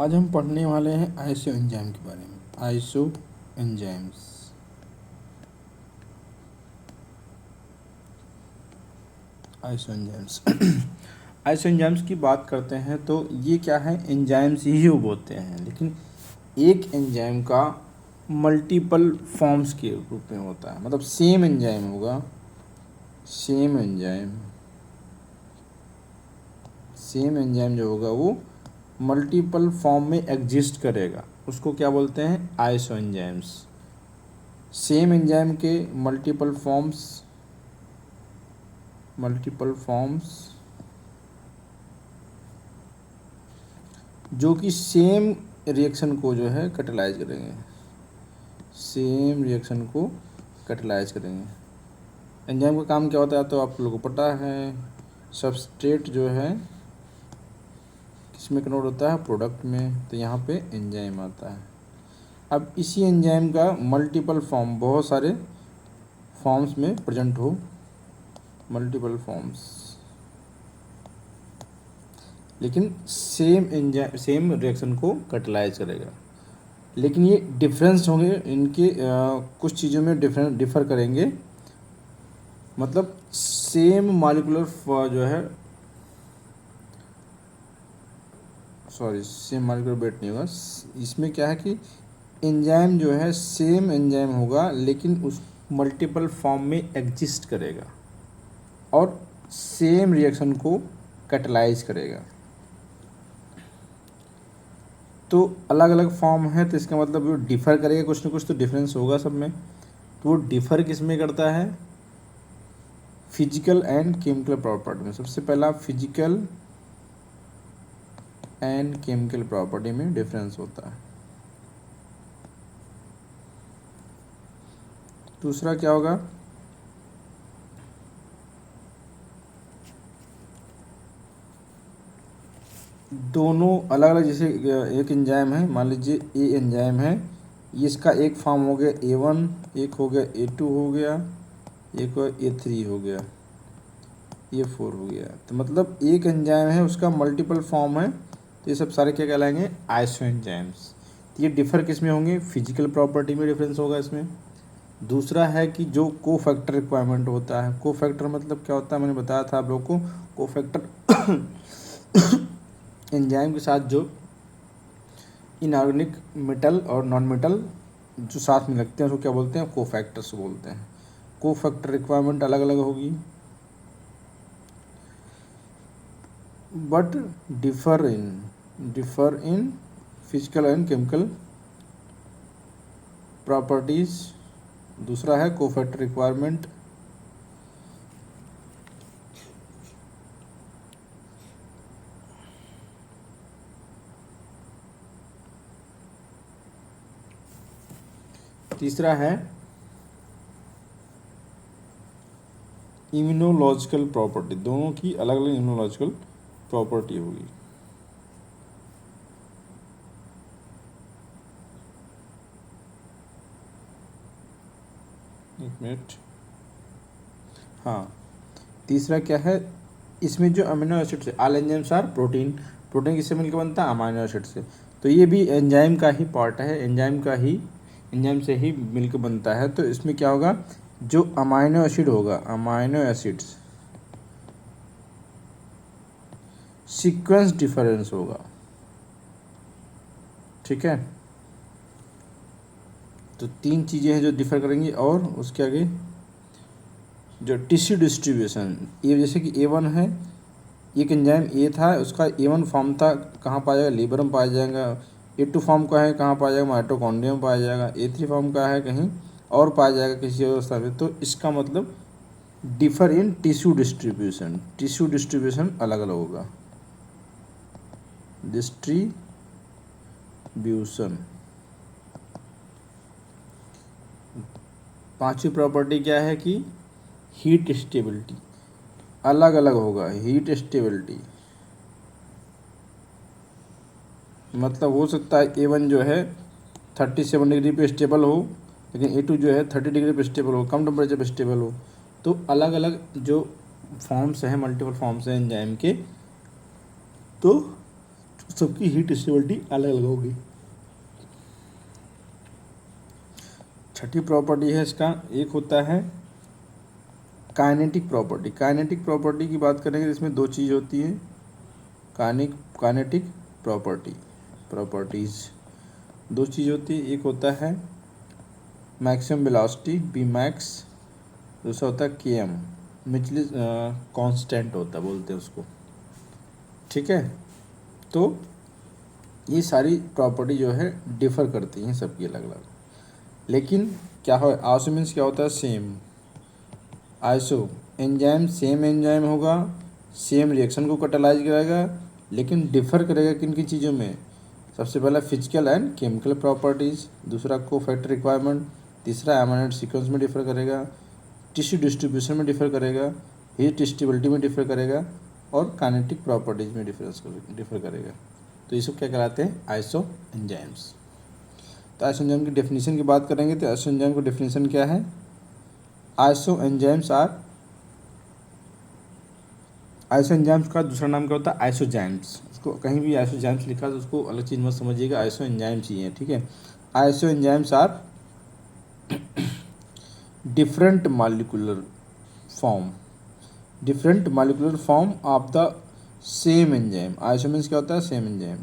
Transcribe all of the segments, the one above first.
आज हम पढ़ने वाले हैं आइसो एंजाइम के बारे में। Iso enzymes. Iso enzymes iso enzymes की बात करते हैं तो ये क्या है, एंजाइम्स ही बोलते हैं, लेकिन एक एंजाइम का मल्टीपल फॉर्म्स के रूप में होता है। मतलब सेम एंजाइम होगा, सेम एंजाइम जो होगा वो मल्टीपल फॉर्म में एग्जिस्ट करेगा, उसको क्या बोलते हैं, आइसो एंजाइम्स। सेम एंजाइम के मल्टीपल फॉर्म्स जो कि सेम रिएक्शन को जो है कैटालाइज करेंगे, सेम रिएक्शन को कैटालाइज करेंगे। एंजाइम का काम क्या होता है तो आप लोगों को पता है, सबस्ट्रेट जो है किस में कन्वर्ट होता है, प्रोडक्ट में, तो यहाँ पे एंजाइम आता है। अब इसी एंजाइम का मल्टीपल फॉर्म, बहुत सारे फॉर्म्स में प्रेजेंट हो, मल्टीपल फॉर्म्स, लेकिन सेम रिएक्शन को कैटालाइज करेगा। लेकिन ये डिफरेंस होंगे इनके, कुछ चीज़ों में डिफर करेंगे। मतलब सेम मॉलिक्यूलर जो है, सेम मॉलिक्यूलर वेट नहीं होगा इसमें। क्या है कि एंजाइम जो है सेम एंजाइम होगा, लेकिन उस मल्टीपल फॉर्म में एग्जिस्ट करेगा और सेम रिएक्शन को कैटालाइज करेगा। तो अलग अलग फॉर्म है, तो इसका मतलब वो डिफ़र करेगा, कुछ ना कुछ तो डिफरेंस होगा सब में। तो वो डिफ़र किस में करता है, फिजिकल एंड केमिकल प्रॉपर्टी में। सबसे पहला फिजिकल एंड केमिकल प्रॉपर्टी में डिफरेंस होता है। दूसरा क्या होगा, दोनों अलग अलग, जैसे एक एंजाइम है, मान लीजिए ए एंजाइम है, ये इसका एक फॉर्म हो गया A1, एक हो गया A2 हो गया, एक A3 हो गया, A4 हो गया। तो मतलब एक एंजाइम है उसका मल्टीपल फॉर्म है, तो ये सब सारे क्या कहलाएंगे, आइसो एंजाइम्स। तो ये डिफ़र किस में होंगे, फिजिकल प्रॉपर्टी में डिफरेंस होगा इसमें। दूसरा है कि जो को फैक्टर रिक्वायरमेंट होता है, को फैक्टर मतलब क्या होता है, मैंने बताया था आप लोग को। को फैक्टर एंजाइम के साथ जो इनऑर्गेनिक मेटल और नॉन मेटल जो साथ में लगते हैं उसको क्या बोलते हैं, को फैक्टर्स बोलते हैं। को फैक्टर रिक्वायरमेंट अलग अलग होगी, but differ in physical and chemical properties. दूसरा है को फैक्टर रिक्वायरमेंट। तीसरा है इम्यूनोलॉजिकल प्रॉपर्टी, दोनों की अलग अलग इम्यूनोलॉजिकल प्रॉपर्टी होगी। एक मिनट, हाँ, तीसरा क्या है, इसमें जो अमीनो एसिड से, all enzymes are protein, protein किससे मिलकर बनता है, अमीनो एसिड से। तो ये भी एंजाइम का ही पार्ट है, एंजाइम से ही मिलकर बनता है। तो इसमें क्या होगा, जो अमीनो एसिड होगा, अमीनो एसिड्स सीक्वेंस डिफरेंस होगा, ठीक है। तो तीन चीज़ें हैं जो डिफर करेंगी, और उसके आगे जो टिश्यू डिस्ट्रीब्यूशन, ये जैसे कि A1 है, एक एंजाइम ए था, उसका A1 फॉर्म था, कहाँ पाया जाएगा, लीवर में पाया जाएगा। A2 फॉर्म का है, कहाँ पाया जाएगा, माइटोकॉन्ड्रिया में पाया जाएगा। A3 फॉर्म का है, कहीं और पाया जाएगा किसी अवस्था में। तो इसका मतलब differ in tissue distribution, tissue distribution अलग अलग होगा, डिस्ट्रीब्यूशन। पांचवी प्रॉपर्टी क्या है कि हीट स्टेबिलिटी अलग अलग होगा, हीट स्टेबिलिटी। मतलब हो सकता है A1 जो है 37 डिग्री पे स्टेबल हो, लेकिन A2 जो है 30 डिग्री पे स्टेबल हो, कम टेम्परेचर पे स्टेबल हो। तो अलग अलग जो फॉर्म्स हैं, मल्टीपल फॉर्म्स हैं एंजाइम के, तो सबकी हीट स्टेबिलिटी अलग अलग होगी। छठी प्रॉपर्टी है इसका, एक होता है काइनेटिक प्रॉपर्टी। काइनेटिक प्रॉपर्टी की बात करेंगे तो इसमें दो चीज़ होती है, काइनेटिक प्रॉपर्टीज़ दो चीज़ होती है। एक होता है मैक्सिमम वेलोसिटी बी मैक्स, दूसरा होता है के एम, मिचली कांस्टेंट होता है बोलते हैं उसको, ठीक है। तो ये सारी प्रॉपर्टी जो है डिफ़र करती हैं सबकी अलग अलग, लेकिन क्या हो आइसो मीन्स क्या होता है same. Iso enzyme same enzyme होगा, सेम रिएक्शन को कैटालाइज करेगा, लेकिन डिफ़र करेगा किन किन चीज़ों में। सबसे पहला फिजिकल एंड केमिकल प्रॉपर्टीज़, दूसरा कोफैक्टर रिक्वायरमेंट, तीसरा अमीनो एसिड सीक्वेंस में डिफ़र करेगा, टिश्यू डिस्ट्रीब्यूशन में डिफ़र करेगा, हीट स्टेबिलिटी में डिफ़र करेगा, और काइनेटिक प्रॉपर्टीज़ में डिफ़र करेगा। तो ये सब क्या कहलाते हैं, आइसो एंजाइम्स। तो आइसो एंजाइम की डेफिनेशन की बात करेंगे तो आइसो एंजाइम की डेफिनेशन क्या है, आइसो एंजाइम्स का दूसरा नाम क्या होता है, आइसोजाइम्स। उसको कहीं भी आइसोजाइम्स लिखा तो उसको अलग चीज़ मत समझिएगा, आइसो एंजाइम्स ही है, ठीक है। Iso enzymes are different molecular form of the same enzyme. Iso means क्या होता है, same enzyme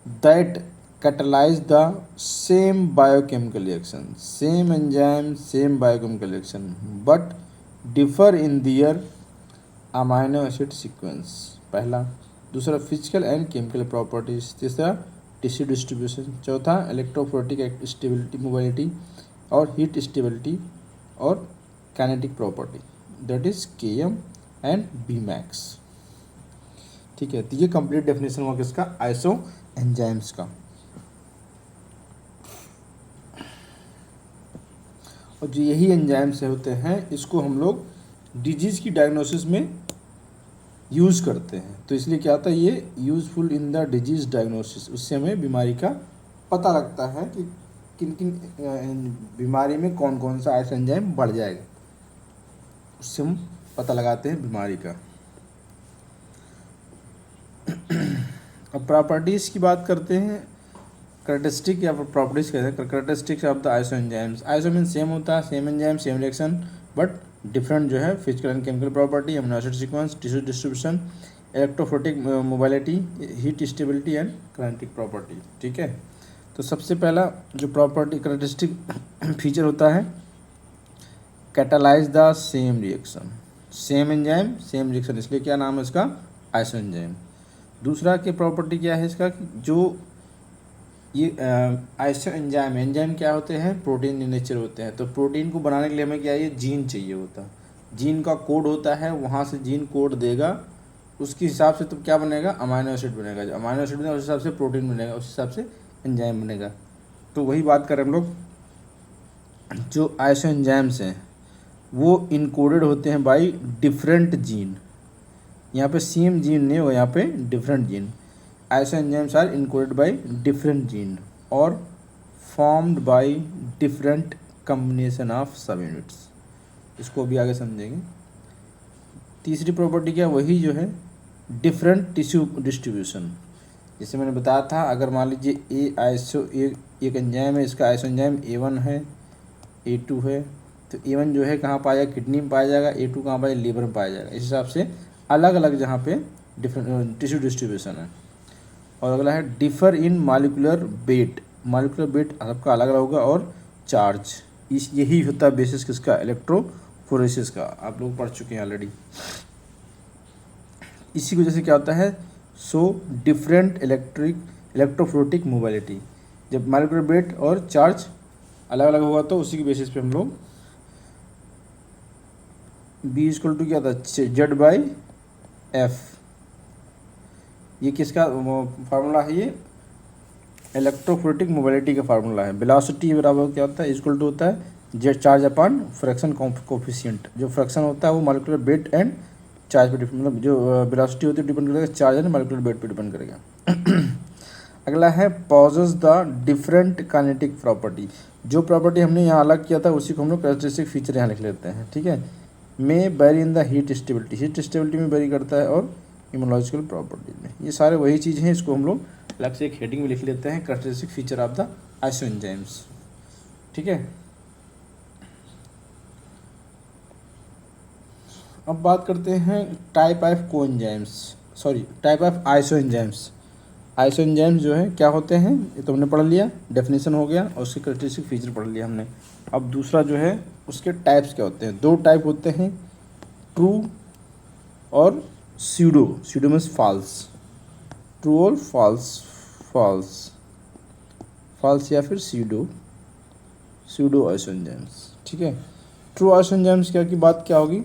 that catalyze the same biochemical reaction, same enzyme same biochemical reaction but differ in their amino acid sequence, पहला। दूसरा physical and chemical properties, तीसरा tissue distribution, चौथा electrophoretic stability mobility और heat stability और kinetic property, that is के M and B max, ठीक है। तो ये कंप्लीट डेफिनेशन हुआ किसका, आइसो एंजाइम्स का। और जो यही एंजाइम से होते हैं इसको हम लोग डिजीज़ की डायग्नोसिस में यूज़ करते हैं। तो इसलिए क्या होता है, ये useful in the disease diagnosis, उससे हमें बीमारी का पता लगता है कि किन किन बीमारी में कौन कौन सा आइसो एंजाइम बढ़ जाएगा, उससे हम पता लगाते हैं बीमारी का। अब प्रॉपर्टीज़ की बात करते हैं, कैरेक्टरिस्टिक या प्रॉपर्टीज कहते हैं, characteristics of the iso enzymes. Iso mean same होता है, same enzyme same reaction but different जो है physical and chemical property, amino acid sequence, tissue distribution, electrophoretic mobility, heat stability and kinetic property, ठीक है। तो सबसे पहला जो प्रॉपर्टी कैरेक्टरिस्टिक फीचर होता है, catalyse the same reaction, same enzyme same reaction, इसलिए क्या नाम है इसका, आइसो एंजाइम। दूसरा की प्रॉपर्टी क्या है इसका, जो ये आइसो एंजाइम क्या होते हैं, प्रोटीन इन नेचर होते हैं। तो प्रोटीन को बनाने के लिए हमें क्या है, जीन चाहिए होता है, जीन का कोड होता है, वहाँ से जीन कोड देगा, उसके हिसाब से तो क्या बनेगा, अमाइनो एसिड बनेगा, जो अमाइनो एसिड बनेगा उस हिसाब से प्रोटीन बनेगा, उस हिसाब से एंजाइम बनेगा। तो वही बात करें हम लोग, जो आइसो एंजाइम्स हैं वो इनकोडेड होते हैं बाई डिफरेंट जीन, यहाँ पे सेम जीन नहीं होगा, यहाँ पे different gene. Iso enzymes are encoded by different gene और formed by different combination of subunits, इसको भी आगे समझेंगे। तीसरी प्रॉपर्टी क्या, वही जो है डिफरेंट टिश्यू डिस्ट्रीब्यूशन। जैसे मैंने बताया था, अगर मान लीजिए एक एंजाइम है, इसका आइसो एंजाइम A1 है, A2 है, तो A1 जो है कहाँ पाया जाएगा, किडनी में पाया जाएगा, A2 कहाँ पाया, लीवर में पाया जाएगा। इस हिसाब से अलग अलग जहाँ पे डिफरेंट टिश्यू डिस्ट्रीब्यूशन है। और अगला है differ in molecular weight, molecular weight सबका अलग अलग होगा, और चार्ज, इस यही होता है बेसिस किसका, इलेक्ट्रोफोरेसिस का, आप लोग पढ़ चुके हैं ऑलरेडी। इसी की वजह से क्या होता है, सो डिफरेंट इलेक्ट्रोफोरेटिक मोबिलिटी, जब मॉलिक्यूलर वेट और चार्ज अलग अलग होगा तो उसी की बेसिस पे हम लोग B = क्या था, Z/F, ये किसका फार्मूला है, ये इलेक्ट्रोफोरेटिक मोबिलिटी का फार्मूला है। वेलोसिटी बराबर क्या होता है, इक्वल टू होता है Z charge upon friction coefficient. जो फ्रैक्शन होता है वो मॉलिक्यूलर वेट एंड चार्ज पे डिपेंड, मतलब जो वेलोसिटी होती है डिपेंड करेगा चार्ज एंड मॉलिक्यूलर वेट पे डिपेंड करेगा। अगला है possess the different kinetic property. जो प्रॉपर्टी हमने यहाँ अलग किया था उसी को हम लोग कैरेक्टरिस्टिक फीचर यहाँ लिख लेते हैं, ठीक है। में very in the heat stability, heat stability में वेरी करता है, और इम्यूनोलॉजिकल प्रॉपर्टीज में। ये सारे वही चीज़ हैं, इसको हम लोग अलग से एक हेडिंग में लिख लेते हैं, characteristic feature of the isoenzymes. ठीक है, अब बात करते हैं type of coenzymes, sorry type of isoenzymes. Isoenzymes जो है क्या होते हैं, ये तो हमने पढ़ लिया, डेफिनेशन हो गया और उसके कैरेक्टरिस्टिक फीचर पढ़ लिया हमने। अब दूसरा जो है उसके टाइप्स क्या होते हैं, दो टाइप होते हैं, ट्रू और pseudo. Pseudo means false, true और फॉल्स, फॉल्स फॉल्स या फिर स्यूडो, स्यूडो आइसोएंजाइम्स। ठीक है, ट्रू आइसोएंजाइम्स क्या की बात क्या होगी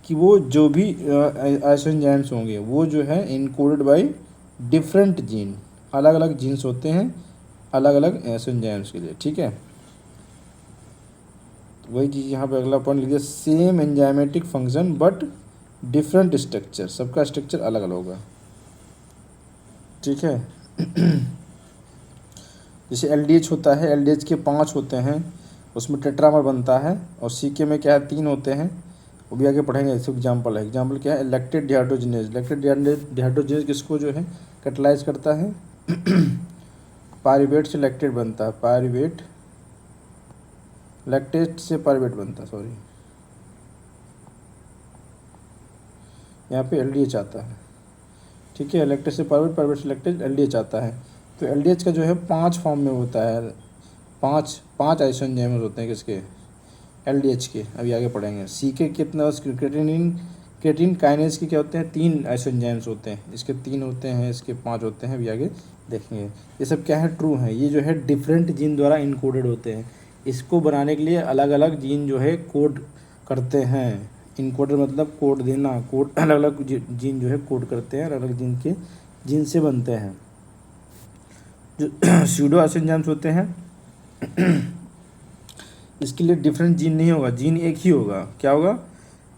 कि वो जो भी आइसोएंजाइम्स होंगे वो जो है इनकोडेड बाय डिफरेंट जीन, अलग अलग जीन्स होते हैं अलग अलग आइसोएंजाइम्स के लिए। ठीक है, वही चीज़ यहाँ पे अगला पॉइंट लिखिए, same enzymatic function but different structure, सबका स्ट्रक्चर अलग अलग होगा। ठीक है जैसे एलडीएच होता है, एलडीएच के 5 होते हैं, उसमें टेट्रामर बनता है, और सीके में क्या है 3 होते हैं, वो भी आगे पढ़ेंगे। जैसे एग्जाम्पल है, एग्जाम्पल क्या है, लैक्टेट डिहाइड्रोजिनेज। लैक्टेट डिहाइड्रोजिनेज किसको जो है कैटलाइज करता है पायरुवेट से लैक्टेट बनता है, पायरुवेट, लैक्टेट से पायरुवेट बनता है, सॉरी यहाँ पे एलडीएच आता है। ठीक है, लैक्टेट से पायरुवेट, पायरुवेट से लैक्टेट, एलडीएच आता है। तो एलडीएच का जो है 5 फॉर्म में होता है, पाँच आइसोएंजाइम्स होते हैं किसके, एलडीएच के, अभी आगे पढ़ेंगे। सी के कितना, क्रेटिनिन, क्रेटिन काइनेज के क्या होते हैं 3 आइसोएंजाइम्स होते हैं, इसके 3 होते हैं, इसके 5 होते हैं, अभी आगे देखेंगे। ये सब क्या है, ट्रू है, ये जो है डिफरेंट जीन द्वारा इनकोडेड होते हैं। इसको बनाने के लिए अलग अलग जीन जो है कोड करते हैं, इनकोडर मतलब कोड देना, कोड अलग अलग जीन जो है कोड करते हैं, अलग अलग जीन के जीन से बनते हैं। जो स्यूडो आइसोएंजाइम्स होते हैं इसके लिए डिफरेंट जीन नहीं होगा, जीन एक ही होगा। क्या होगा,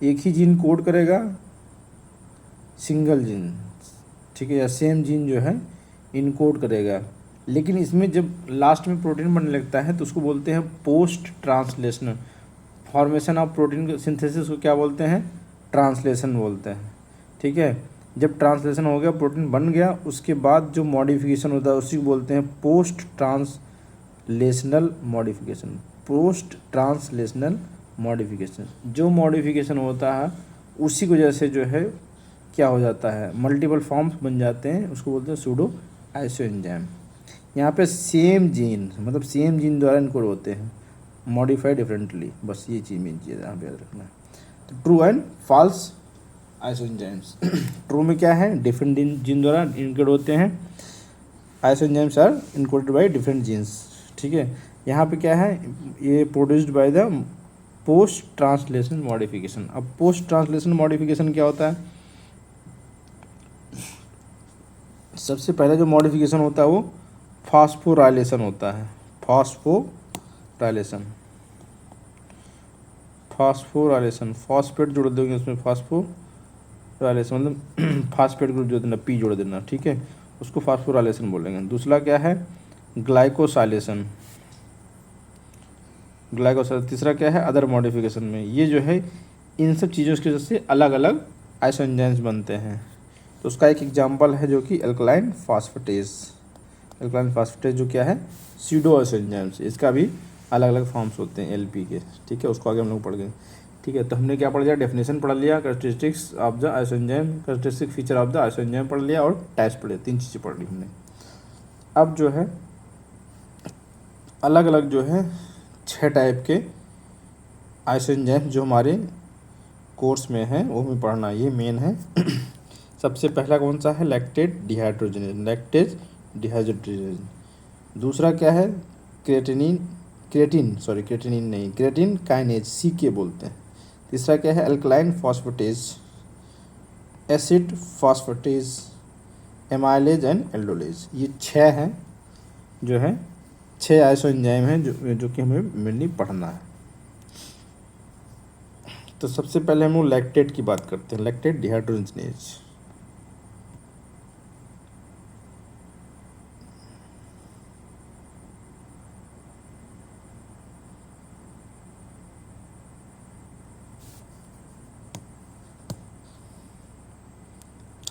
एक ही जीन कोड करेगा, सिंगल जीन। ठीक है, या सेम जीन जो है इनकोड करेगा, लेकिन इसमें जब लास्ट में प्रोटीन बनने लगता है तो उसको बोलते हैं post translational formation of protein synthesis को क्या बोलते हैं, ट्रांसलेशन बोलते हैं। ठीक है, जब ट्रांसलेशन हो गया, प्रोटीन बन गया, उसके बाद जो मॉडिफिकेशन होता है उसी को बोलते हैं post translational modification. Post translational modification, जो मॉडिफिकेशन होता है उसी की वजह से जो है क्या हो जाता है, मल्टीपल फॉर्म्स बन जाते हैं, उसको बोलते हैं सूडो आइसोएंजाइम। यहाँ पे सेम जीन मतलब सेम जीन द्वारा इनकोड होते हैं, मॉडिफाई डिफरेंटली, बस ये चीज़ मेन चीज़ यहाँ पे याद रखना है। तो true and false isoenzymes. True में क्या है, डिफरेंट जीन द्वारा इनकोड होते हैं, isoenzymes are encoded by different genes. ठीक है, यहाँ पे क्या है, ये produced by the post translation modification. अब पोस्ट ट्रांसलेशन मॉडिफिकेशन क्या होता है, सबसे पहले जो मॉडिफिकेशन होता है वो फास्फोराइलेशन होता है, फास्फोराइलेशन, फास्फोराइलेशन, फॉस्फेट जोड़ देंगे उसमें, फास्फोराइलेशन मतलब फास्फेट ग्रुप जोड़ देना, पी जोड़ देना। ठीक है, उसको फास्फोराइलेशन बोलेंगे। दूसरा क्या है, ग्लाइकोसाइलेशन, ग्लाइकोसाइलेशन। तीसरा क्या है, अदर मॉडिफिकेशन में। ये जो है इन सब चीज़ों की वजह से अलग अलग आइसोएंजाइम्स बनते हैं। तो उसका एक एग्जांपल है जो कि अल्कलाइन फास्फेटेज। अल्कलाइन फास्फेटेज जो क्या है, स्यूडो आइसोएंजाइम्स, इसका भी अलग अलग फॉर्म्स होते हैं एलपी के। ठीक है, उसको आगे हम लोग पढ़ गए। ठीक है, तो हमने क्या पढ़ लिया, डेफिनेशन पढ़ लिया, characteristics of the isoenzyme, characteristic feature of the isoenzyme पढ़ लिया, और टाइप्स पढ़ लिया, 3 चीज़ें पढ़ ली हमने। अब जो है अलग अलग जो है 6 टाइप के आइसोएंजाइम जो हमारे कोर्स में है वो हमें पढ़ना, ये मेन है। सबसे पहला कौन सा है, लैक्टेट डिहाइड्रोजिनेज, लैक्टेज डिहाइड्रोजिनेज। दूसरा क्या है, क्रेटिनिन, क्रेटिनिन नहीं, क्रेटिन काइनेज, सी के बोलते हैं। तीसरा क्या है, alkaline phosphatase, acid phosphatase, amylase and aldolase. ये 6 हैं जो है, 6 आइसोएंजाइम हैं जो कि हमें मेनली पढ़ना है। तो सबसे पहले हम लोग लैक्टेट की बात करते हैं, लैक्टेट डिहाइड्रोजिनेज।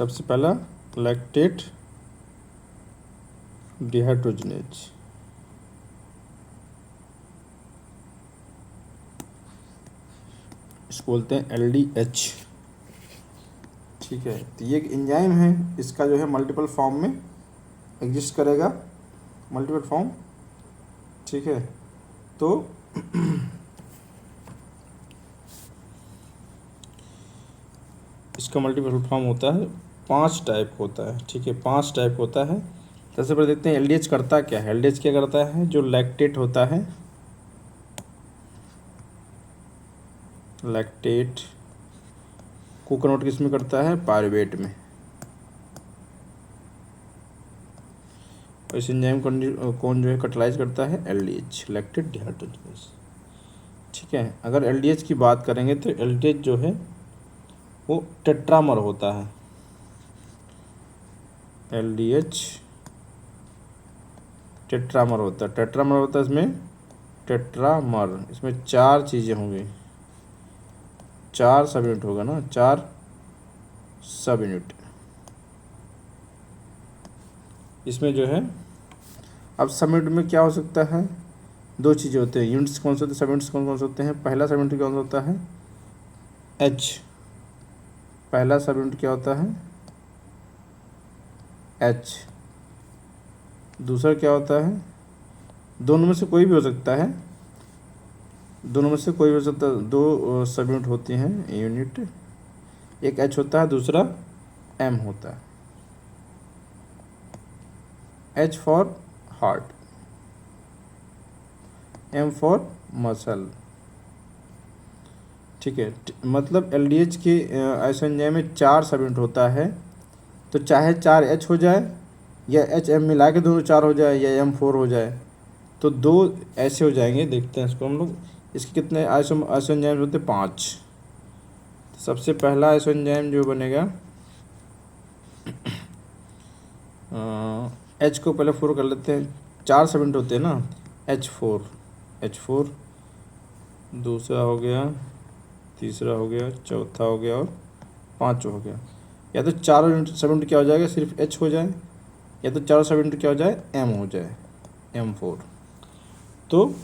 सबसे पहला लैक्टेट डिहाइड्रोजनेज, इसको बोलते हैं LDH। ठीक है, तो ये एक एंजाइम है, इसका जो है मल्टीपल फॉर्म में एग्जिस्ट करेगा, मल्टीपल फॉर्म। ठीक है, तो इसका मल्टीपल फॉर्म होता है, 5 टाइप होता है। ठीक है, 5 टाइप होता है। सबसे पहले देखते हैं LDH करता क्या है। LDH क्या करता है, जो लैक्टेट होता है, लैक्टेट को कन्वर्ट किस में करता है, पायरुवेट में। और इस एंजाइम कौन जो है कटलाइज करता है, LDH, लैक्टेट डिहाइड्रोजनेज। ठीक है, अगर LDH की बात करेंगे तो LDH जो है वो टेट्रामर होता है। LDH टेट्रामर होता है, टेट्रामर होता है इसमें, टेट्रामर, इसमें 4 चीज़ें होंगी, 4 सब यूनिट होगा ना, 4 सब यूनिट इसमें जो है। अब सब यूनिट में क्या हो सकता है, 2 चीज़ें होते हैं। यूनिट्स कौन से होते हैं, सब यूनिट्स कौन कौन से होते हैं। पहला सब यूनिट कौन सा होता है, H, पहला सब यूनिट क्या होता है, H। दूसरा क्या होता है, दोनों में से कोई भी हो सकता है, दोनों में से कोई भी हो सकता है। 2 सब यूनिट होती हैं यूनिट, एक H होता है, दूसरा M होता है। H for heart, M for muscle. ठीक है, मतलब LDH के आइसोएंजाइम में 4 सब यूनिट होता है, तो चाहे 4H हो जाए या HM मिला के दोनों 4 हो जाए या M4 हो जाए, तो 2 ऐसे हो जाएंगे। देखते हैं इसको हम लोग, इसके कितने आइसोएंजाइम होते हैं, 5। तो सबसे पहला आइसोएंजाइम जो बनेगा, H को पहले 4 कर लेते हैं, 4 सब यूनिट होते हैं ना, H4, दूसरा हो गया, तीसरा हो गया, चौथा हो गया और 5वां हो गया। या तो चारों यूनिट सब यूनिट क्या हो जाएगा, सिर्फ H हो जाए, या तो चारों सब यूनिट क्या हो जाए, M हो जाए, M4। तो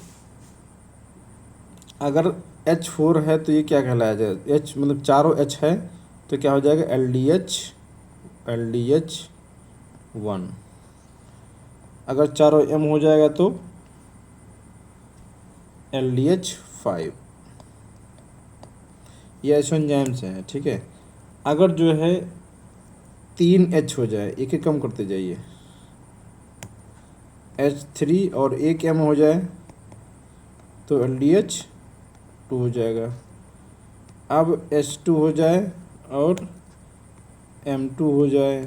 अगर H4 है तो ये क्या कहलाया जाए, H मतलब चारों H है तो क्या हो जाएगा, LDH1। अगर चारों M हो जाएगा तो LDH5। ये आइसोएंजाइम्स हैं। ठीक है, अगर जो है 3 H हो जाए, एक एक कम करते जाइए, H3 और एक M हो जाए तो LDH2 हो जाएगा। अब H2 हो जाए और M2 हो जाए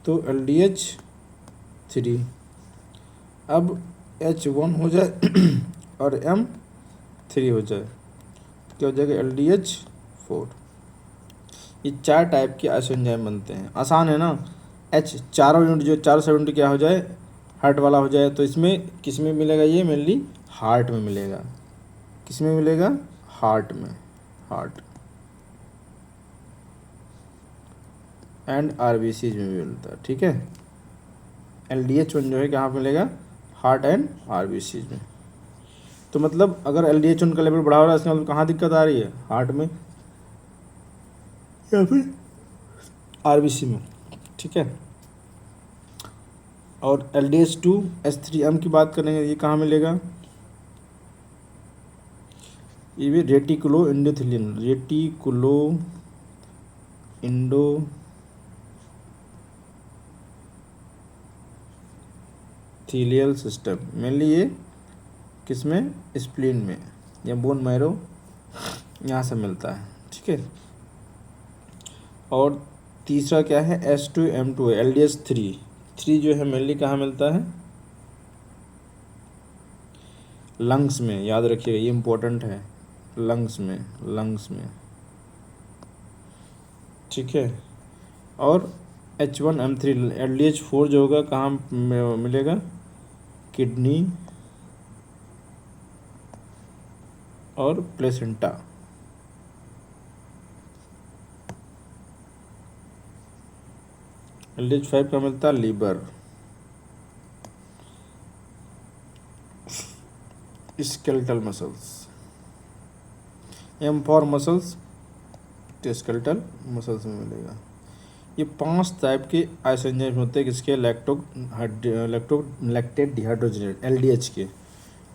तो LDH3। अब H1 हो जाए और M3 हो जाए, क्या हो जाएगा, LDH4। ये 4 टाइप के आइसोएंजाइम बनते हैं। आसान है ना। H चारों यूनिट जो 4 सब यूनिट क्या हो जाए, हार्ट वाला हो जाए, तो इसमें किस में मिलेगा, ये मेनली हार्ट में मिलेगा। किस में मिलेगा, हार्ट में, हार्ट एंड RBCs में भी मिलता है। ठीक है, LDH1 जो है कहाँ पे मिलेगा, हार्ट एंड RBCs में। तो मतलब अगर LDH1 का लेवल बढ़ा हो रहा है, इसका मतलब कहाँ दिक्कत आ रही है, हार्ट में या फिर RBC में। ठीक है, और LDH2 H3M की बात करेंगे, ये कहाँ मिलेगा, ये भी reticuloendothelial, reticuloendothelial system, mainly ये किस में, स्प्लीन में या बोन मैरो, यहाँ से मिलता है। ठीक है, और तीसरा क्या है, H2M2 है, LDH3 जो है मेनली कहाँ मिलता है, लंग्स में। याद रखिएगा, ये इम्पोर्टेंट है, लंग्स में। ठीक है, और H1M3 LDH4 जो होगा कहाँ मिलेगा, किडनी और प्लेसेंटा। LDH5 का मिलता है liver, skeletal muscles, M for muscles, skeletal muscles में मिलेगा। ये 5 टाइप के आइसोएंजाइम होते हैं किसके, लैक्टेट डिहाइड्रोजनेट LDH के।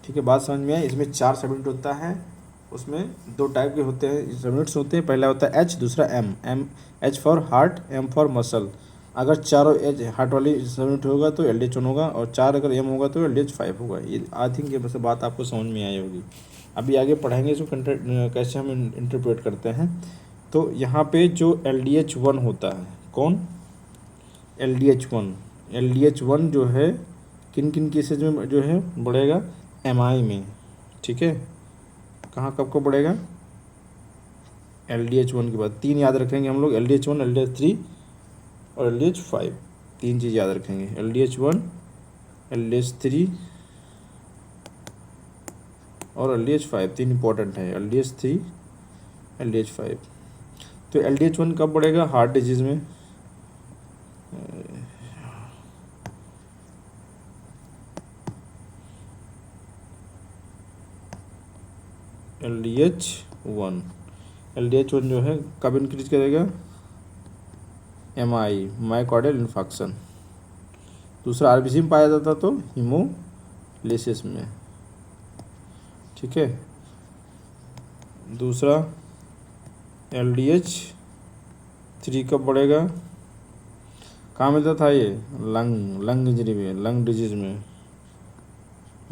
ठीक है, बात समझ में आई। इसमें 4 सबयूनिट होता है, उसमें 2 टाइप के होते हैं सबयूनिट्स होते हैं। पहला होता है H, दूसरा M। H for heart, M for muscle. अगर चारों H हार्ट वाली सबयूनिट होगा तो LDH1 होगा, और 4 अगर M होगा तो LDH5 होगा। ये आई थिंक ये बस बात आपको समझ में आई होगी। अभी आगे पढ़ाएंगे इसको कैसे हम इंटरप्रेट करते हैं। तो यहाँ पे जो LDH1 होता है, कौन, LDH1 जो है किन किन केसेज में जो है बढ़ेगा, MI में। ठीक है, कहाँ कब को बढ़ेगा, LDH1 के बाद 3 याद रखेंगे हम लोग, LDH1, LDH3 और LDH5। 3 चीज़ याद रखेंगे, LDH1, LDH3 और LDH5। 3 इंपॉर्टेंट है, LDH3, LDH5। तो LDH1 कब बढ़ेगा, हार्ट डिजीज़ में। LDH1 जो है कब इंक्रीज करेगा, MI, मायोकार्डियल इन्फार्क्शन। दूसरा RBC में पाया जाता तो हीमोलिसिस में। ठीक है, दूसरा LDH3 कब बढ़ेगा, कहाँ मिलता था ये, लंग इंजरी में,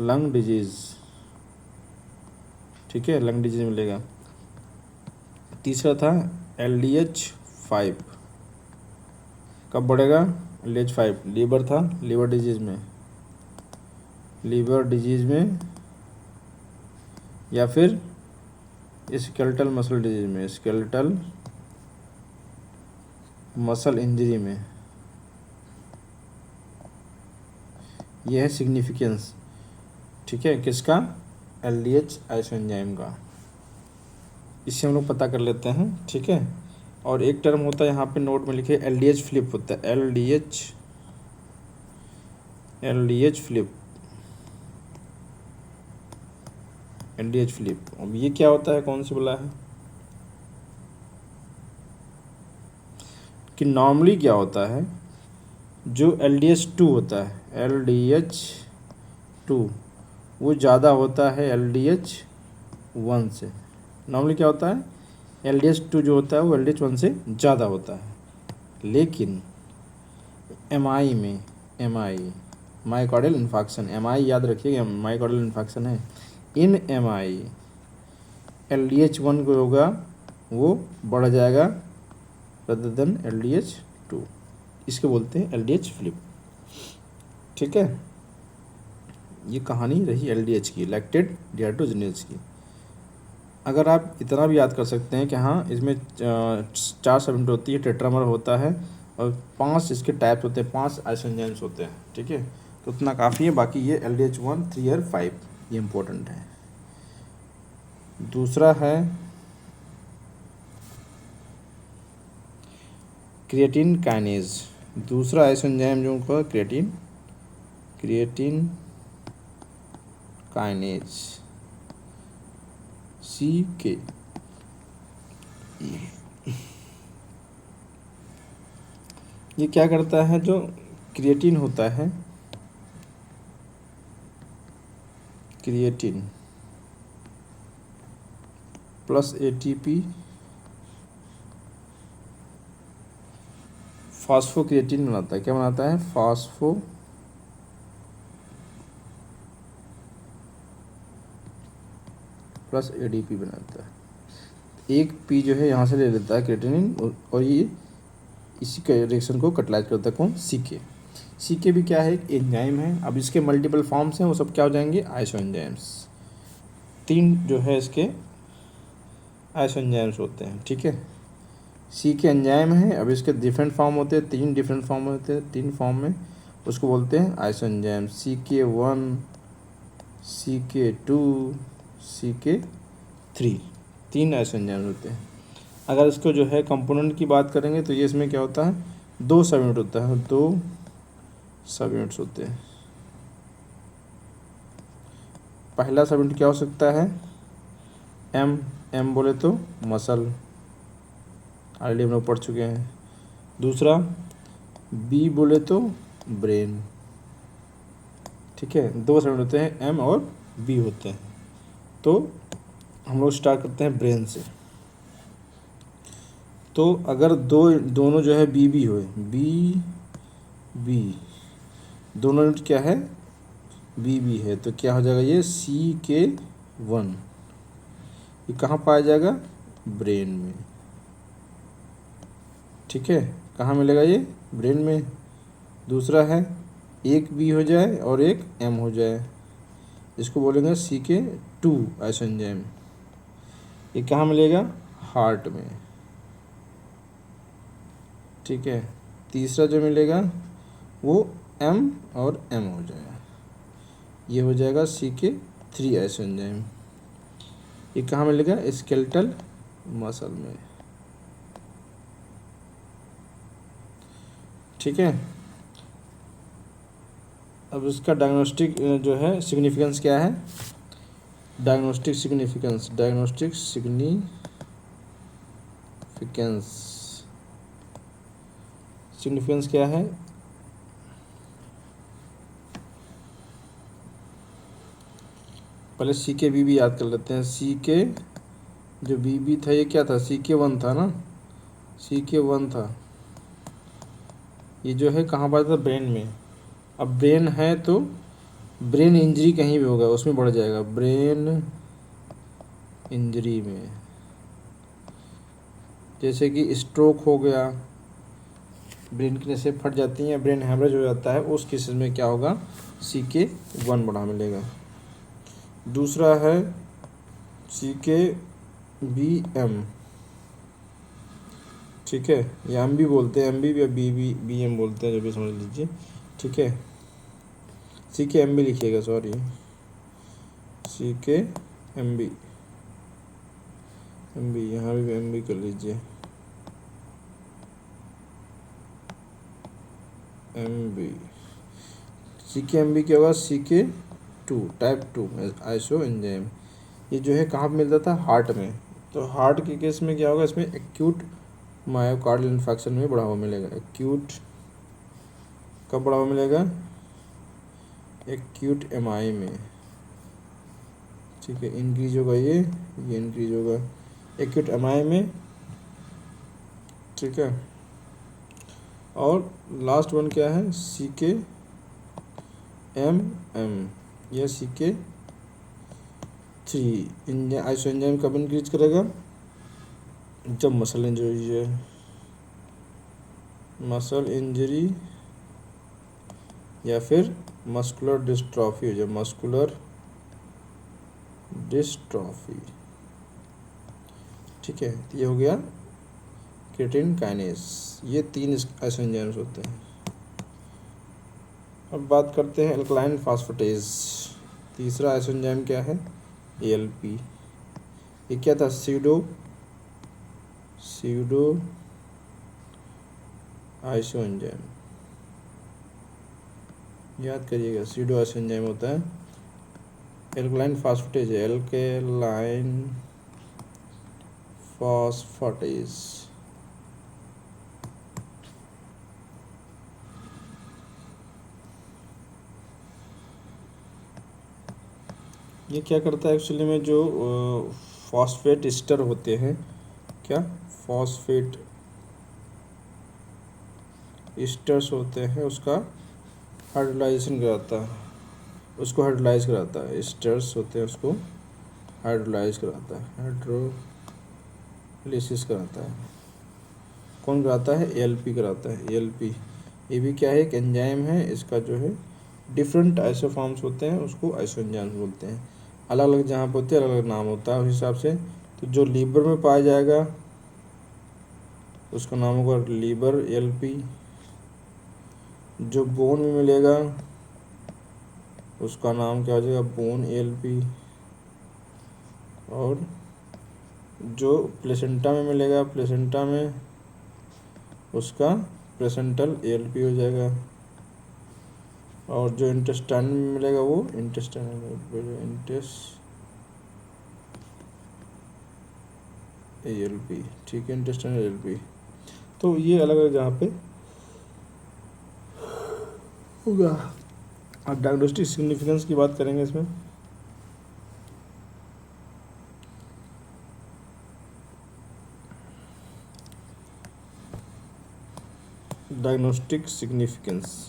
लंग डिजीज़। ठीक है, लंग डिजीज मिलेगा। तीसरा था LDH5 कब बढ़ेगा, LDH5 लीवर था, लीवर डिजीज़ में या फिर स्केलेटल मसल डिजीज में, स्केलेटल मसल इंजरी में। यह है सिग्निफिकेंस, ठीक है, किसका, LDH आइसोएंजाइम का। इससे हम लोग पता कर लेते हैं। ठीक है, और एक टर्म होता है यहाँ पे नोट में लिखे, LDH फ्लिप होता है, LDH फ्लिप, LDH फ्लिप। अब ये क्या होता है, कौन सी बोला है कि नॉर्मली क्या होता है, जो LDH2 होता है, LDH2 वो ज़्यादा होता है LDH1 से। नॉर्मली क्या होता है, LDH2 जो होता है वो LDH1 से ज़्यादा होता है। लेकिन MI में, मायोकार्डियल इन्फार्क्शन, MI याद रखिएगा, मायोकार्डियल इन्फार्क्शन है। इन MI LDH1 को होगा वो बढ़ जाएगा rather than LDH2, इसके बोलते हैं LDH फ्लिप। ठीक है, ये कहानी रही LDH की, लैक्टेट डिहाइड्रोजनेज की। अगर आप इतना भी याद कर सकते हैं कि हाँ इसमें 4 सबयूनिट होती है, टेट्रामर होता है और 5 इसके टाइप्स होते हैं, 5 आइसोएंजाइम्स होते हैं। ठीक है, तो उतना काफ़ी है। बाकी ये LDH1, 3 और 5 ये इम्पोर्टेंट है। दूसरा है क्रिएटिन काइनेज, दूसरा आइसोएंजाइम जो उनका क्रिएटिन काइनेज, CK। ये क्या करता है, जो क्रिएटिन होता है, क्रिएटिन प्लस ATP फॉस्फोक्रिएटिन बनाता है। क्या बनाता है, फॉस्फो प्लस ADP बनाता है। एक P जो है यहाँ से ले लेता है क्रिएटिनिन, और ये इसी के रिएक्शन को कटलाइज करता है, कौन, CK भी क्या है, एक एंजाइम है। अब इसके मल्टीपल फॉर्म्स हैं, वो सब क्या हो जाएंगे, आइसोएंजाइम्स। 3 जो है इसके आइसोएंजाइम्स होते हैं। ठीक है, CK एंजाइम है, अब इसके डिफरेंट फॉर्म होते हैं, 3 डिफरेंट फॉर्म होते हैं, 3 फॉर्म में उसको बोलते हैं isoenzyme, CK1, CK2, CK3, 3 isoenzyme होते हैं। अगर इसको जो है कंपोनेंट की बात करेंगे तो ये इसमें क्या होता है, 2 सब यूनिट होता है, 2 सब यूनिट्स होते हैं। पहला सब यूनिट क्या हो सकता है, एम बोले तो मसल, ऑलरेडी हम लोग पढ़ चुके हैं। दूसरा बी बोले तो ब्रेन। ठीक है, 2 सब यूनिट होते हैं, एम और बी होते हैं। तो हम लोग स्टार्ट करते हैं ब्रेन से। तो अगर दोनों जो है बी हो, बी दोनों यूनिट क्या है, बी है, तो क्या हो जाएगा ये CK1। ये कहाँ पाया जाएगा, ब्रेन में। ठीक है, कहाँ मिलेगा ये, ब्रेन में। दूसरा है एक बी हो जाए और एक एम हो जाए, इसको बोलेंगे CK2 आइसोएंजाइम। ये कहाँ मिलेगा, हार्ट में। ठीक है, तीसरा जो मिलेगा वो एम और एम हो जाएगा, ये हो जाएगा CK3 आइसोएंजाइम। ये कहाँ मिलेगा, स्केलेटल मसल में। ठीक है, अब इसका डायग्नोस्टिक जो है सिग्निफिकेंस क्या है, डायग्नोस्टिक सिग्निफिकेंस सिग्निफिकेंस क्या है, पहले CKB भी याद कर लेते हैं। CK जो BB था ये क्या था, CK1 था ना, CK1 था। ये जो है कहाँ पर था, ब्रेन में। अब ब्रेन है तो ब्रेन इंजरी कहीं भी होगा उसमें बढ़ जाएगा, ब्रेन इंजरी में। जैसे कि स्ट्रोक हो गया, ब्रेन की नसें फट जाती हैं, ब्रेन हैमरेज हो जाता है, उस केसेस में क्या होगा, CK1 बढ़ा मिलेगा। दूसरा है CKBM। ठीक है, या एम भी बोलते हैं, MB या BM बोलते हैं, जो भी समझ लीजिए। ठीक है, CKMB लिखिएगा, सॉरी, CKMB, यहाँ भी MB कर लीजिए, MB। CKMB क्या होगा, CK2 टाइप 2 आइसो एंजाइम। ये जो है कहाँ पे मिलता था, हार्ट में। तो हार्ट के केस में क्या होगा, इसमें एक्यूट मायोकार्डियल इन्फेक्शन में बढ़ावा मिलेगा। एक्यूट कब बढ़ावा मिलेगा, एक्यूट MI में। ठीक है, इंक्रीज होगा ये इंक्रीज होगा एक्यूट MI में। ठीक है, और लास्ट वन क्या है, CKMM या CK3 आइसो एंजाइम कब इंक्रीज करेगा, जब मसल इंजरी या फिर मस्कुलर डिस्ट्रॉफी हो जाए, मस्कुलर डिस्ट्रॉफी। ठीक है, ये हो गया क्रिएटिनिन काइनेज। ये 3 आइसो एंजाइम्स होते हैं। अब बात करते हैं एल्कलाइन फास्फेटेज। तीसरा आइसो एंजाइम क्या है, ALP। ये क्या था, सीडो आइसो एंजाइम, याद करिएगा, सीडो आइसो एंजाइम होता है। एल्कलाइन फास्फेटेज है, एल्कलाइन फास्फेटेज। ये क्या करता है एक्चुअली में, जो फॉस्फेट एस्टर होते हैं, क्या फॉस्फेट एस्टर्स होते हैं, उसका हाइड्रोलाइजेशन कराता है, उसको हाइड्रोलाइज कराता है। एस्टर्स होते हैं, उसको हाइड्रोलाइज कराता है, हाइड्रोलिसिस कराता है। कौन कराता है, ALP कराता है, ALP। ये भी क्या है, एक एंजाइम है। इसका जो है डिफरेंट आइसोफॉर्म्स होते हैं, उसको आइसो एंजाइम्स बोलते हैं। अलग अलग जहाँ पर होते हैं अलग अलग नाम होता है उस हिसाब से। तो जो लीवर में पाया जाएगा उसका नाम होगा लीवर ALP। जो बोन में मिलेगा उसका नाम क्या हो जाएगा, बोन ALP। और जो प्लेसेंटा में मिलेगा, प्लेसेंटा में उसका प्लेसेंटल ALP हो जाएगा, और जो इंटेस्टाइन में मिलेगा वो ALP, ठीक है, इंटेस्टाइन ALP। तो ये अलग अलग जहाँ पे होगा। अब डायग्नोस्टिक सिग्निफिकेंस की बात करेंगे इसमें। डायग्नोस्टिक सिग्निफिकेंस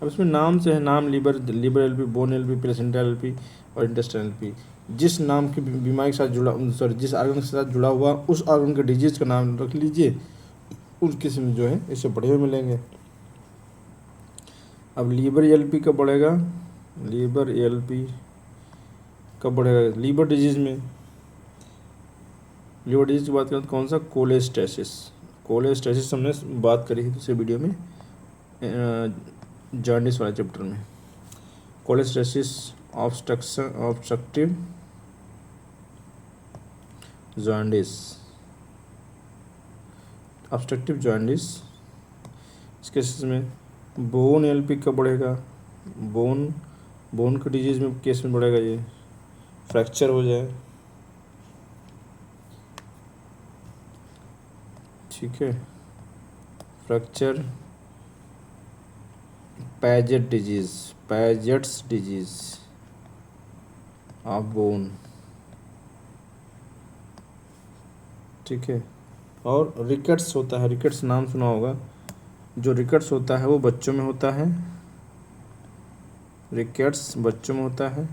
अब इसमें नाम से है, नाम liver LP, bone LP, placenta LP और इंटेस्टाइन LP। जिस नाम की बीमारी के साथ जुड़ा, सॉरी, जिस ऑर्गन के साथ जुड़ा हुआ उस ऑर्गन के डिजीज का नाम रख लीजिए, उस किस्म जो है इससे पढ़े हुए मिलेंगे। अब लीवर LP कब बढ़ेगा, लीवर LP कब बढ़ेगा, लीवर डिजीज में। लीवर डिजीज की बात करें तो कौन सा, कोलेस्टेसिस हमने बात करी थी दूसरे वीडियो में, जॉन्डिस वाले चैप्टर में। कोलेस्टेसिस, ऑब्स्ट्रक्टिव जॉन्डिस, इस केसेस में। बोन LP कब बढ़ेगा, बोन के डिजीज में केस में बढ़ेगा ये, फ्रैक्चर हो जाए, ठीक है, फ्रैक्चर, पैजेट्स डिजीज ऑफ बोन, ठीक है। और रिकेट्स होता है, रिकेट्स नाम सुना होगा, जो रिकेट्स होता है वो बच्चों में होता है, रिकेट्स बच्चों में होता है,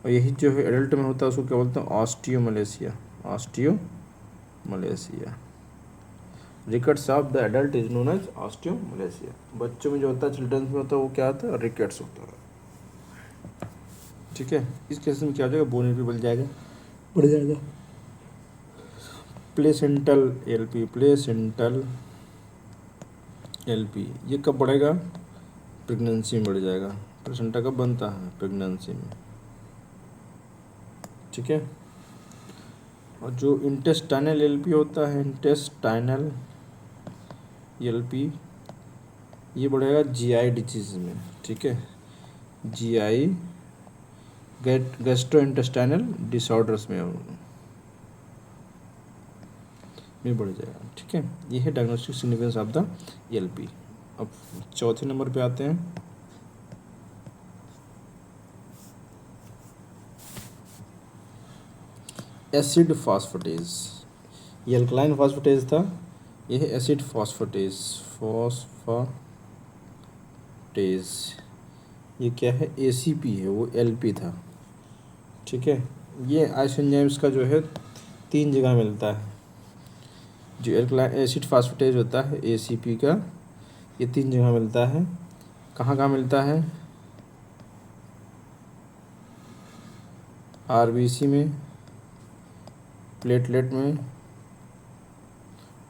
और यही जो है एडल्ट में होता है उसको क्या बोलते हैं, osteomalacia. Rickets of the adult is known as osteomalacia. बच्चों में जो होता है, चिल्ड्रंस में होता है, वो क्या होता है, रिकेट्स होता है, ठीक है। इस केस में क्या हो जाएगा, बोन LP बढ़ जाएगा। प्लेसेंटल LP ये कब बढ़ेगा, प्रेगनेंसी में बढ़ जाएगा। प्लेसेंटा कब बनता है, प्रेगनेंसी में, ठीक है। और जो इंटेस्टाइनल LP होता है, इंटेस्टाइनल LP ये बढ़ेगा GI डिजीज में, ठीक है, GI गैस्ट्रोइंटेस्टाइनल डिसऑर्डर्स में बढ़ जाएगा, ठीक है। ये है diagnostic significance of the LP। अब चौथे नंबर पे आते हैं, एसिड फास्फेटेज। ये अल्कलाइन फास्फेटेज था, ये है एसिड फास्फेटेज। ये क्या है, ACP है, वो LP था, ठीक है। ये आइसोएंजाइम्स का जो है 3 जगह मिलता है। जो एल्कलाइन एसिड फास्फेटेज होता है ACP का, ये 3 जगह मिलता है। कहाँ कहाँ मिलता है, RBC में, प्लेटलेट में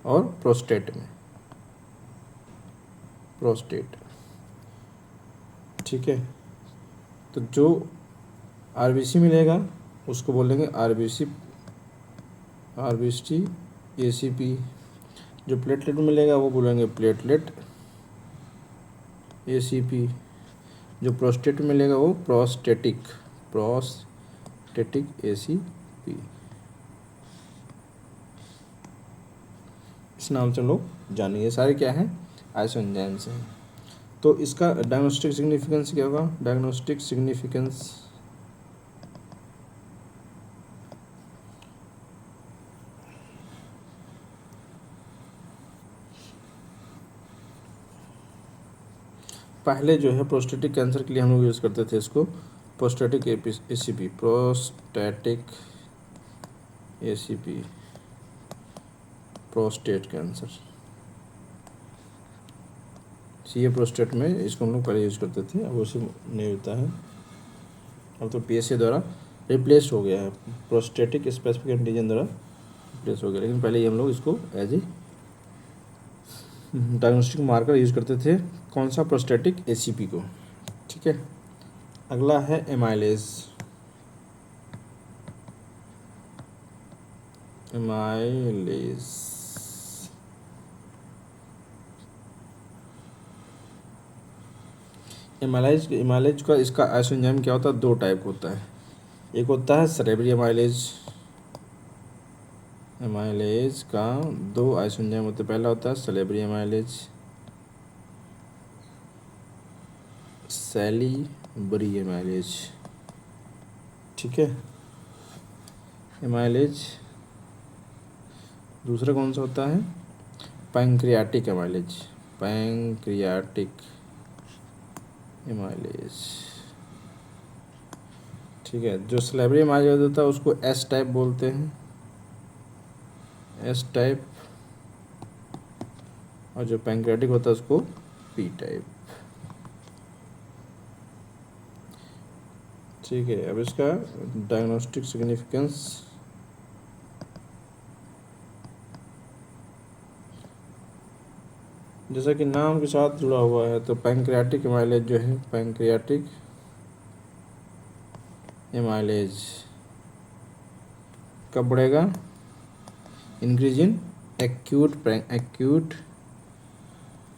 और प्रोस्टेट में, ठीक है। तो जो RBC मिलेगा उसको बोलेंगे RBC ACP। जो प्लेटलेट में मिलेगा वो बोलेंगे प्लेटलेट ACP। जो प्रोस्टेट में मिलेगा वो प्रोस्टेटिक ACP। इस नाम से हम लोग जानेंगे, सारे क्या हैं, आइसोएंजाइम्स हैं। तो इसका डायग्नोस्टिक सिग्निफिकेंस क्या होगा, डायग्नोस्टिक सिग्निफिकेंस पहले जो है प्रोस्टेटिक कैंसर के लिए हम लोग यूज़ करते थे इसको, प्रोस्टेटिक ACP, प्रोस्टेट कैंसर, ये प्रोस्टेट में इसको हम लोग पहले यूज़ करते थे, अब उसे नहीं होता है, अब तो PSA द्वारा रिप्लेस हो गया है, प्रोस्टेटिक स्पेसिफिक एंटीजन द्वारा रिप्लेस हो गया। लेकिन पहले ही हम लोग इसको as a diagnostic marker use करते थे, कौन सा, प्रोस्टेटिक ACP को, ठीक है। अगला है एमाइलेज। एमाइलेज। एमाइलेज का इसका आइसोएंजाइम क्या होता है, दो टाइप होता है। एक होता है सेलेब्री एमाइलेज। एमाइलेज का दो आइसोएंजाइम होते हैं। पहला होता है सेलेब्री एमाइलेज, सेलिब्री एमाइलेज, ठीक है। एमाइलेज दूसरा कौन सा होता है, पैंक्रियाटिक एमाइलेज, पैंक्रियाटिक एमाइलेज, ठीक है। जो सेलेब्री एमाइलेज होता है उसको एस टाइप बोलते हैं, एस टाइप, और जो पैंक्रियाटिक होता है उसको पी टाइप, ठीक है। अब इसका डायग्नोस्टिक सिग्निफिकेंस, जैसा कि नाम के साथ जुड़ा हुआ है, तो पैंक्रियाटिक एमाइलेज जो है, पैंक्रियाटिक एमाइलेज कब बढ़ेगा, increase in acute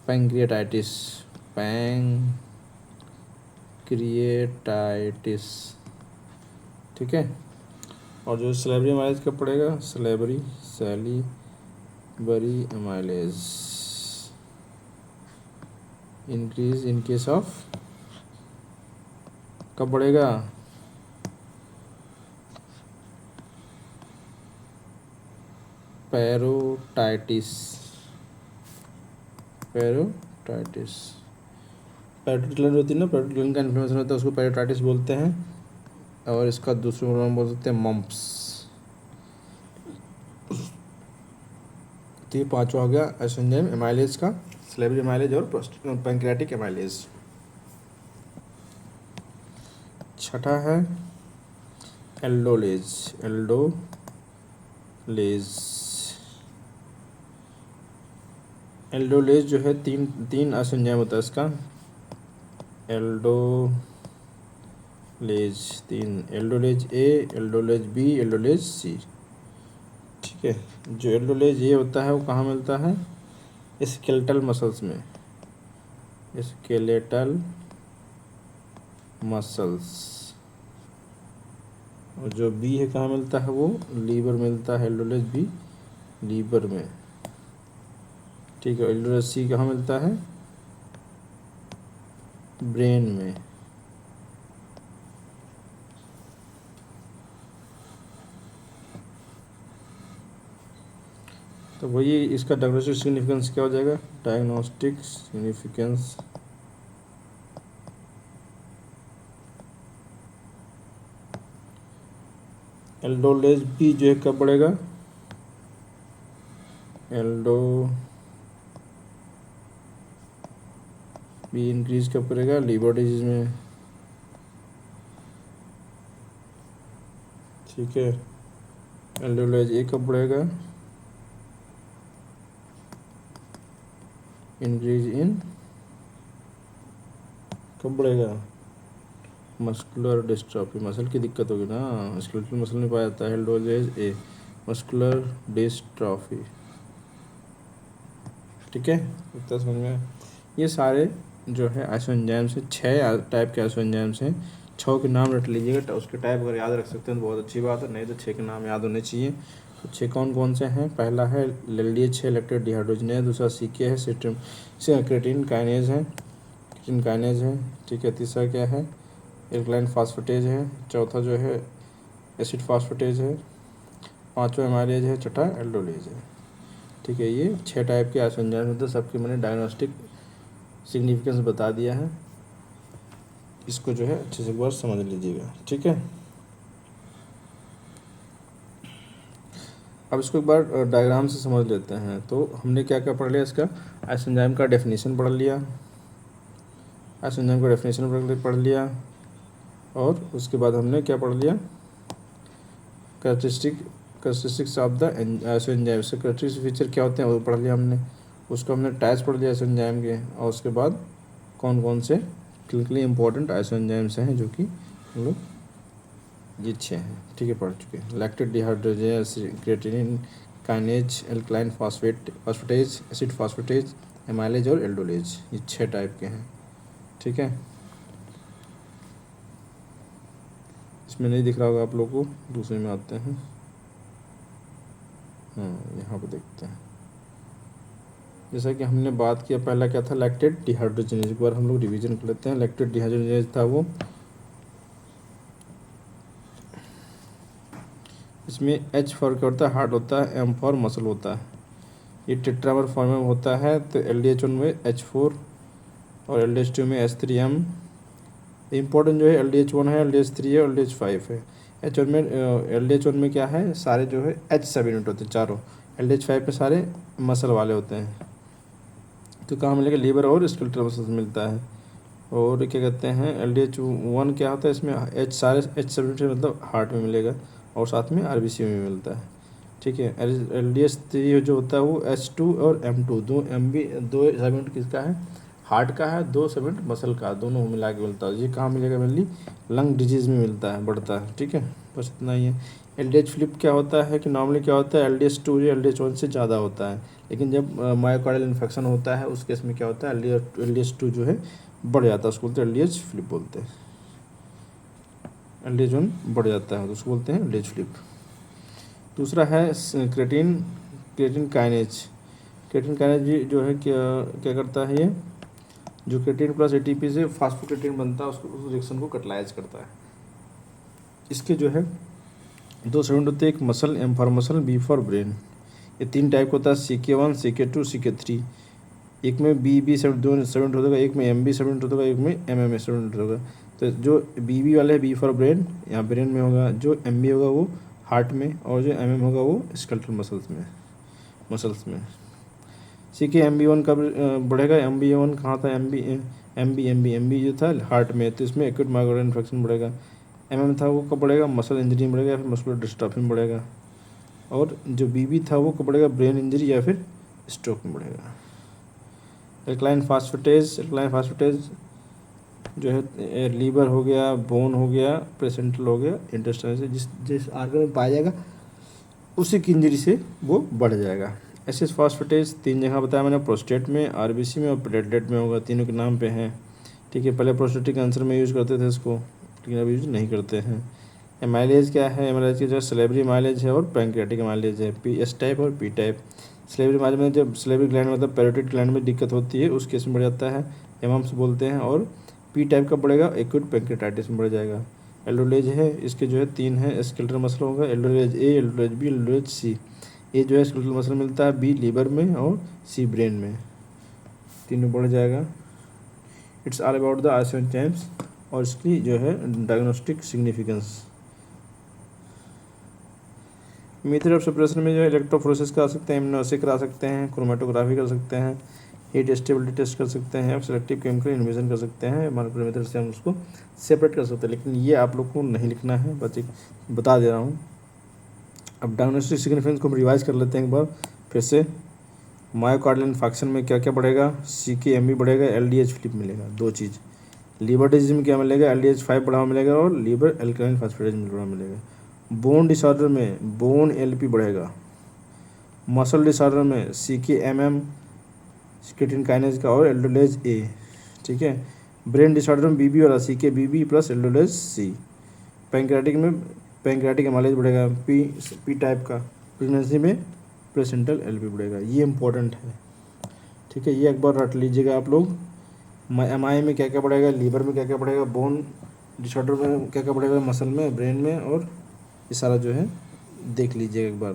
pancreatitis, pancreatitis, ठीक है। और जो सेलेब्री एमाइलेज कब पड़ेगा, salivary amylase increase in case of, कब बढ़ेगा, पैरोटाइटिस, पैरोटिक ग्लैंड होती है ना, पैरोटिक ग्लैंड का इन्फ्लेमेशन होता है, उसको पैरोटाइटिस बोलते हैं। और इसका दूसरा नाम बोल सकते हैं मम्प्स। तो ये पांचवा हो गया आइसोएंजाइम एमाइलेज का, सेलेब्री एमाइलेज और पैंक्रियाटिक एमाइलेज। छठा है एल्डोलेज, एल्डोलेज जो है तीन आइसोएंजाइम होता है इसका, एल्डोलेज तीन, एल्डोलेज ए, एल्डोलेज बी, एल्डोलेज सी, ठीक है। जो एल्डोलेज ए होता है वो कहाँ मिलता है, स्केलेटल मसल्स में, स्केलेटल मसल्स। और जो बी है कहाँ मिलता है, वो लीवर मिलता है, एल्डोलेज बी लीवर में, ठीक है। एल्डोलेज सी कहाँ मिलता है, ब्रेन में। तो वही इसका डायग्नोस्टिक सिग्निफिकेंस क्या हो जाएगा, डायग्नोस्टिक सिग्निफिकेंस एल्डोलेज बी जो है कब बढ़ेगा, एल्डो बी इंक्रीज कब करेगा, लीवर डिजीज में, ठीक है। एल्डोलेज ए कब बढ़ेगा, इंक्रीज इन, कब बढ़ेगा, मस्कुलर डिस्ट्रॉफी, मसल की दिक्कत होगी ना, स्केलेटल मसल नहीं पाया जाता है, एल्डोलेज ए, मस्कुलर डिस्ट्रॉफी, ठीक है। इतना समझ में। ये सारे जो है आइसोएंजाइम्स हैं, 6 टाइप के आइसोएंजाइम्स हैं, 6 के नाम रट लीजिएगा। उसके टाइप अगर याद रख सकते हैं तो बहुत अच्छी बात है, नहीं तो 6 के नाम याद होने चाहिए। तो 6 कौन कौन से हैं, पहला है LDH6 लैक्टेट डिहाइड्रोजनेज, दूसरा CK है, क्रेटिन काइनेज है, ठीक है। तीसरा क्या है, एल्कलाइन फास्फेटेज है, चौथा जो है एसिड फास्फेटेज है, पाँचवा एमाइलेज है, छठा एल्डोलेज है, ठीक है। ये 6 टाइप के आइसोएंजाइम्स होते हैं, सबके मैंने डायग्नोस्टिक सिग्निफिकेंस बता दिया है। इसको जो है अच्छे से एक बार समझ लीजिएगा, ठीक है। अब इसको एक बार डायग्राम से समझ लेते हैं। तो हमने क्या क्या पढ़ लिया, इसका आइसोएंजाइम का डेफिनेशन पढ़ लिया, पढ़ लिया, और उसके बाद हमने क्या पढ़ लिया, कैरेक्टरिस्टिक्स ऑफ द आइसोएंजाइम, से कैरेक्टरिस्टिक फीचर क्या होते हैं वो पढ़ लिया हमने। उसको हमने टाइप्स पढ़ लिया आइसोएंजाइम के, और उसके बाद कौन कौन से क्लिनिकली इंपॉर्टेंट आइसोएंजाइम्स हैं जो कि हम लोग ये 6 हैं, ठीक है, पढ़ चुके हैं। Lactate dehydrogenase, creatinine kinase, alkaline phosphatase, acid phosphatase, amylase और एल्डोलेज, ये 6 टाइप के हैं, ठीक है। इसमें नहीं दिख रहा होगा आप लोगों को, दूसरे में आते हैं। हाँ, यहाँ पर देखते हैं। जैसा कि हमने बात किया, पहला क्या था, लैक्टेट डिहाइड्रोजिनेज। एक बार हम लोग रिवीजन कर लेते हैं। लैक्टेट डिहाइड्रोजिनेज था वो, इसमें H फॉर क्या होता है, हार्ट होता है, M फॉर मसल होता है। ये टेट्रामर फॉर्म में होता है, तो LDH1 में H4 और LDH2 में H3M। इम्पोर्टेंट जो है LDH1 है, LDH3 है, LDH5 है। LDH1 में क्या है, सारे जो है H7 यूनिट होते हैं चारों। LDH5 में सारे मसल वाले होते हैं। तो कहाँ मिलेगा, लीवर और स्केलेटल मसल मिलता है। और क्या कहते हैं, LDH1 क्या होता है, इसमें सारे H7 मतलब हार्ट में मिलेगा, और साथ में RBC में मिलता है, ठीक है। LDH3 जो होता है वो H2 और M2, दो सेगमेंट किसका है, हार्ट का है, 2 सेगमेंट मसल का, दोनों मिला के मिलता है। ये कहाँ मिलेगा, मेनली लंग डिजीज़ में मिलता है, बढ़ता है, ठीक है। बस इतना ही है। LDH फ्लिप क्या होता है कि नॉर्मली क्या होता है, LDH2 जो LDH1 से ज़्यादा होता है, लेकिन जब मायोकार्डियल इन्फेक्शन होता है उस केस में क्या होता है, LDH2 जो है बढ़ जाता है, उसको बोलते हैं LDH फ्लिप बोलते हैं। LDH1 बढ़ जाता है तो उसको बोलते हैं LDH फ्लिप। दूसरा है क्रेटिन काइनेज। क्रेटिन काइनेज जो है क्या क्या करता है, ये जो क्रेटिन प्लस ATP से फास्फोक्रेटिन बनता है, उसको उस रिएक्शन को कैटलाइज करता है। इसके जो है 2 सेगमेंट होते हैं, एक muscle, M for muscle, B for brain. ये 3 टाइप का होता है, CK1, CK2, CK3। एक में BB सेगमेंट होगा, एक में MB सेगमेंट होगा, एक में MMA सेगमेंट होगा। तो जो BB वाले है, B फॉर ब्रेन, यहाँ ब्रेन में होगा। जो MB होगा वो हार्ट में, और जो MM होगा वो स्केलेटल मसल्स में। CK MB1 कब बढ़ेगा, MB1 कहाँ था, MB जो था हार्ट में, तो इसमें एक्यूट माइग्रेन इन्फेक्शन बढ़ेगा। MM था वो कब बढ़ेगा, मसल इंजरी बढ़ेगा या फिर मस्कुलर डिस्ट्रॉफी में बढ़ेगा। और जो BB था वो कब बढ़ेगा, ब्रेन इंजरी या फिर स्ट्रोक में बढ़ेगा। एल्कलाइन फास्फेटेज जो है लीवर हो गया, बोन हो गया, प्लेसेंटल हो गया, इंटेस्टाइन से जिस आर्गन में पाया जाएगा उसी की इंजरी से वो बढ़ जाएगा। एसिड फास्फेटेज 3 जगह बताया मैंने, प्रोस्टेट में, RBC में और प्लेटलेट में होगा, तीनों के नाम पे हैं, ठीक है। पहले प्रोस्टेटिक कैंसर में यूज़ करते थे इसको, लेकिन अब यूज़ नहीं करते हैं। एमाइलेज क्या है, एमाइलेज की जो सेलेब्री माइलेज है और पैंक्रियाटिक माइलेज है, PS टाइप और P टाइप। सेलेब्री माइलेज में जब सेलेब्री ग्लैंड मतलब पैरोटिड ग्लैंड में दिक्कत होती है उस केस में बढ़ जाता है, एमम्स बोलते हैं। और P टाइप का बढ़ेगा, एक्यूट पैंक्रियाटाइटिस में बढ़ जाएगा। एल्डोलेज है, इसके जो है 3 है, स्केलेटल मसल होगा, aldolase A, aldolase B, aldolase C। A जो है स्केलेटल मसल मिलता है, B लीवर में और C ब्रेन में, तीनों बढ़ जाएगा। इट्स ऑल अबाउट द आइसोएंजाइम्स और इसकी जो है diagnostic significance. Method of separation में जो है इलेक्ट्रोफोरेसिस करा सकते हैं, इम्यूनोएसिस करा सकते हैं, क्रोमेटोग्राफी कर सकते हैं, हीट स्टेबिलिटी टेस्ट कर सकते हैं, सेलेक्टिव केमिकल इन्वेजन कर सकते हैं, मॉलिक्यूलर मेथड से हम उसको सेपरेट कर सकते हैं। लेकिन ये आप लोग को नहीं लिखना है, बस एक बता दे रहा हूँ। अब डायग्नोस्टिक सिग्निफिकेंस को हम रिवाइज कर लेते हैं एक बार फिर से। मायोकार्डियल इन्फेक्शन में क्या क्या बढ़ेगा, CK-MB बढ़ेगा, LDH फ्लिप मिलेगा, 2 चीज़। लीवर डिजीज में क्या मिलेगा, LDH5 बढ़ावा मिलेगा और लीवर एल्कलाइन फास्फेटेज बढ़ावा मिलेगा। बोन डिसऑर्डर में बोन LP बढ़ेगा। मसल डिसऑर्डर में CK-MM, क्रेटिन काइनेज का और एल्डोलेज A, ठीक है। ब्रेन डिसऑर्डर में BB और CK-BB plus aldolase C। Pancreatic में पैंक्रियाटिक एमाइलेज बढ़ेगा, P टाइप का। प्रेगनेंसी में प्लेसेंटल LP बढ़ेगा। ये इंपॉर्टेंट है, ठीक है। ये एक बार रट लीजिएगा आप लोग। MI में क्या क्या बढ़ेगा, लीवर में क्या क्या बढ़ेगा, बोन डिसऑर्डर में क्या क्या बढ़ेगा, मसल में, ब्रेन में, और ये सारा जो है देख लीजिएगा एक बार,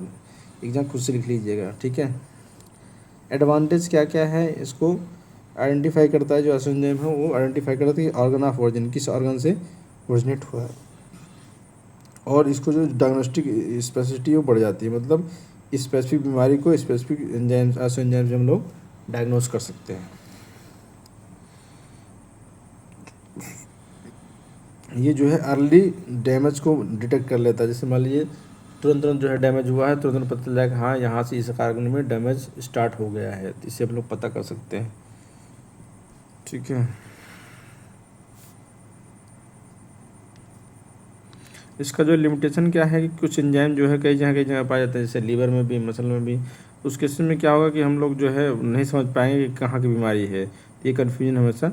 एग्जाम खुद से लिख लीजिएगा, ठीक है। एडवांटेज क्या क्या है, इसको आइडेंटिफाई करता है, जो एंजाइम है वो आइडेंटिफाई करता है कि ऑर्गन ऑफ ओरिजिन किस ऑर्गन से ओरिजिनेट हुआ है। और इसको जो डायग्नोस्टिक स्पेसिफिसिटी वो बढ़ जाती है, मतलब स्पेसिफिक बीमारी को स्पेसिफिक एंजाइम से हम लोग डायग्नोस कर सकते हैं। ये जो है अर्ली डैमेज को डिटेक्ट कर लेता है। जैसे मान लीजिए तुरंत जो है डैमेज हुआ है, तुरंत पता चल जाएगा हाँ यहाँ से इस ऑर्गन में डैमेज स्टार्ट हो गया है, तो इससे हम लोग पता कर सकते हैं, ठीक है। इसका जो लिमिटेशन क्या है कि कुछ एंजाइम जो है कई जगह पाया जाता है, जैसे लीवर में भी, मसल में भी। उस केस में क्या होगा कि हम लोग जो है नहीं समझ पाएंगे कि कहाँ की बीमारी है। ये कन्फ्यूजन हमेशा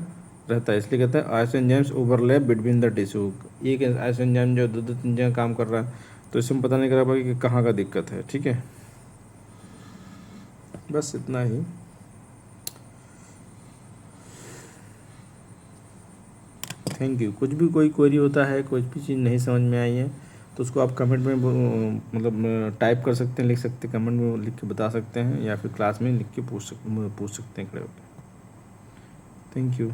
रहता है, इसलिए कहते हैं iso enzymes overlap between the tissue. एक आइसो एंजाइम जो दो दो तीन जगह काम कर रहा है, तो इसमें पता नहीं कर पाएगा कि कहाँ का दिक्कत है। ठीक है, बस इतना ही। Thank you. कुछ भी कोई क्वेरी होता है, कोई भी चीज़ नहीं समझ में आई है, तो उसको आप कमेंट में मतलब टाइप कर सकते हैं, लिख सकते हैं, कमेंट में लिख के बता सकते हैं, या फिर क्लास में लिख के पूछ सकते हैं खड़े होकर। Thank you.